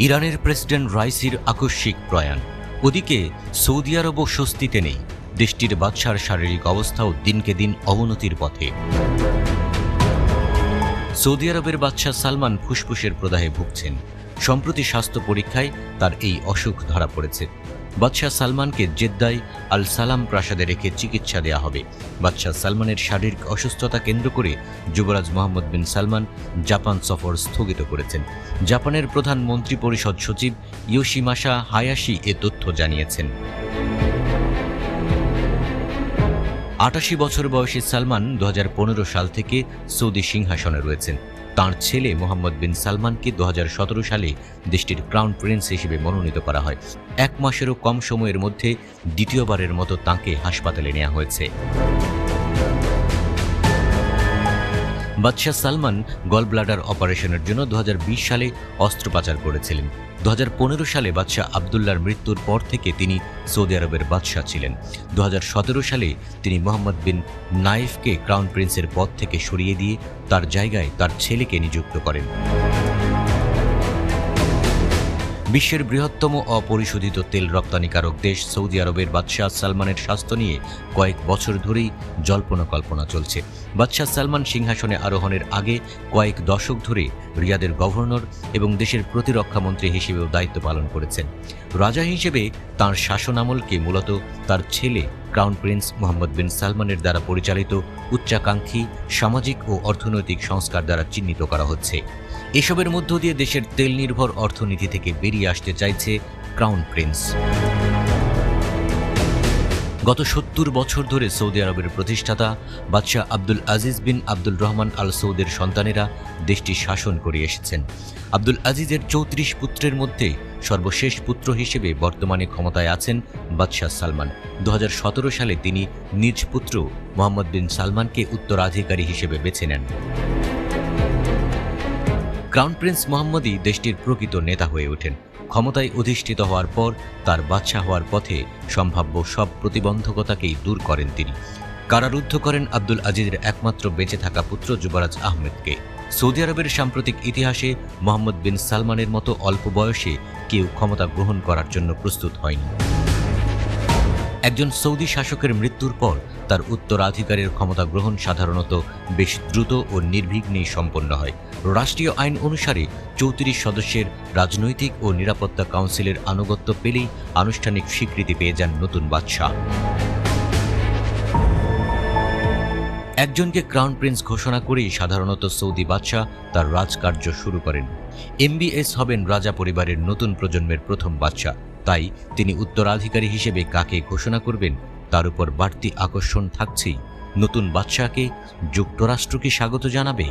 ইরানের প্রেসিডেন্ট রাইসির আকস্মিক প্রয়াণ। ওদিকে সৌদি আরবও স্বস্তিতে নেই। দেশটির বাদশার শারীরিক অবস্থাও দিনকে দিন অবনতির পথে। সৌদি আরবের বাদশা সালমান ফুসফুসের প্রদাহে ভুগছেন। সম্প্রতি স্বাস্থ্য পরীক্ষায় তার এই অসুখ ধরা পড়েছে। বাদশাহ সালমানকে জেদ্দায় আল সালাম প্রাসাদে রেখে চিকিৎসা দেওয়া হবে। বাদশাহ সালমানের শারীরিক অসুস্থতা কেন্দ্র করে যুবরাজ মোহাম্মদ বিন সালমান জাপান সফর স্থগিত করেছেন। জাপানের প্রধান মন্ত্রী পরিষদ সচিব ইয়োশিমাসা হায়াশি এ তথ্য জানিয়েছেন। ৮৮ বছর বয়সী সালমান ২০১৫ সাল থেকে সৌদি সিংহাসনে রয়েছেন। তাঁর ছেলে মোহাম্মদ বিন সালমানকে ২০১৭ সালে দেশটির ক্রাউন প্রিন্স হিসেবে মনোনীত করা হয়। ১ মাসেরও কম সময়ের মধ্যে দ্বিতীয়বারের মতো তাঁকে হাসপাতালে নেওয়া হয়েছে। বাদশাহ সালমান গলব্লাডার অপারেশনের জন্য ২০২০ সালে অস্ত্রোপচার করেছিলেন। ২০১৫ সালে বাদশাহ আবদুল্লার মৃত্যুর পর থেকে তিনি সৌদি আরবের বাদশাহ ছিলেন। ২০১৭ সালে তিনি মোহাম্মদ বিন নাইফকে ক্রাউন প্রিন্সের পদ থেকে সরিয়ে দিয়ে তার জায়গায় তার ছেলেকে নিযুক্ত করেন। বিশ্বের বৃহত্তম অপরিশোধিত তেল রপ্তানিকারক দেশ সৌদি আরবের বাদশাহ সালমানের স্বাস্থ্য নিয়ে কয়েক বছর ধরেই জল্পনা কল্পনা চলছে। বাদশাহ সালমান সিংহাসনে আরোহণের আগে কয়েক দশক ধরে রিয়াদের গভর্নর এবং দেশের প্রতিরক্ষামন্ত্রী হিসেবেও দায়িত্ব পালন করেছেন। রাজা হিসেবে তাঁর শাসনামলকে মূলত তার ছেলে ক্রাউন প্রিন্স মোহাম্মদ বিন সালমানের দ্বারা পরিচালিত উচ্চাকাঙ্ক্ষী সামাজিক ও অর্থনৈতিক সংস্কার দ্বারা চিহ্নিত করা হচ্ছে। এসবের মধ্য দিয়ে দেশের তেল নির্ভর অর্থনীতি থেকে বেরিয়ে আসতে চাইছে ক্রাউন প্রিন্স। গত ৭০ বছর ধরে সৌদি আরবের প্রতিষ্ঠাতা বাদশাহ আব্দুল আজিজ বিন আব্দুল রহমান আল সৌদের সন্তানেরা দেশটি শাসন করে এসেছেন। আব্দুল আজিজের ৩৪ পুত্রের মধ্যে সর্বশেষ পুত্র হিসেবে বর্তমানে ক্ষমতায় আছেন বাদশাহ সালমান। ২০১৭ সালে তিনি নিজ পুত্র মোহাম্মদ বিন সালমানকে উত্তরাধিকারী হিসেবে বেছে নেন। ক্রাউন প্রিন্স মোহাম্মদই দেশটির প্রকৃত নেতা হয়ে ওঠেন। ক্ষমতায় অধিষ্ঠিত হওয়ার পর তার বাদশা হওয়ার পথে সম্ভাব্য সব প্রতিবন্ধকতাকেই দূর করেন তিনি। কারারুদ্ধ করেন আব্দুল আজিজের একমাত্র বেঁচে থাকা পুত্র যুবরাজ আহমেদকে। সৌদি আরবের সাম্প্রতিক ইতিহাসে মোহাম্মদ বিন সালমানের মতো অল্প বয়সে কেউ ক্ষমতা গ্রহণ করার জন্য প্রস্তুত হয়নি। একজন সৌদি শাসকের মৃত্যুর পর তার উত্তরাধিকারের ক্ষমতা গ্রহণ সাধারণত বেশ দ্রুত ও নির্বিঘ্নেই সম্পন্ন হয়। রাষ্ট্রীয় আইন অনুসারে ৩৪ সদস্যের রাজনৈতিক ও নিরাপত্তা কাউন্সিলের আনুগত্য পেলেই আনুষ্ঠানিক স্বীকৃতি পেয়ে যান নতুন বাদশাহ। একজনকে ক্রাউন প্রিন্স ঘোষণা করেই সাধারণত সৌদি বাদশাহ তার রাজকার্য শুরু করেন। MBS হবেন রাজা পরিবারের নতুন প্রজন্মের প্রথম বাদশাহ। তাই তিনি উত্তরাধিকারী হিসেবে কাকে ঘোষণা করবেন তার উপর বাড়তি আকর্ষণ থাকছেই। নতুন বাদশাহকে যুক্তরাষ্ট্র কি স্বাগত জানাবে?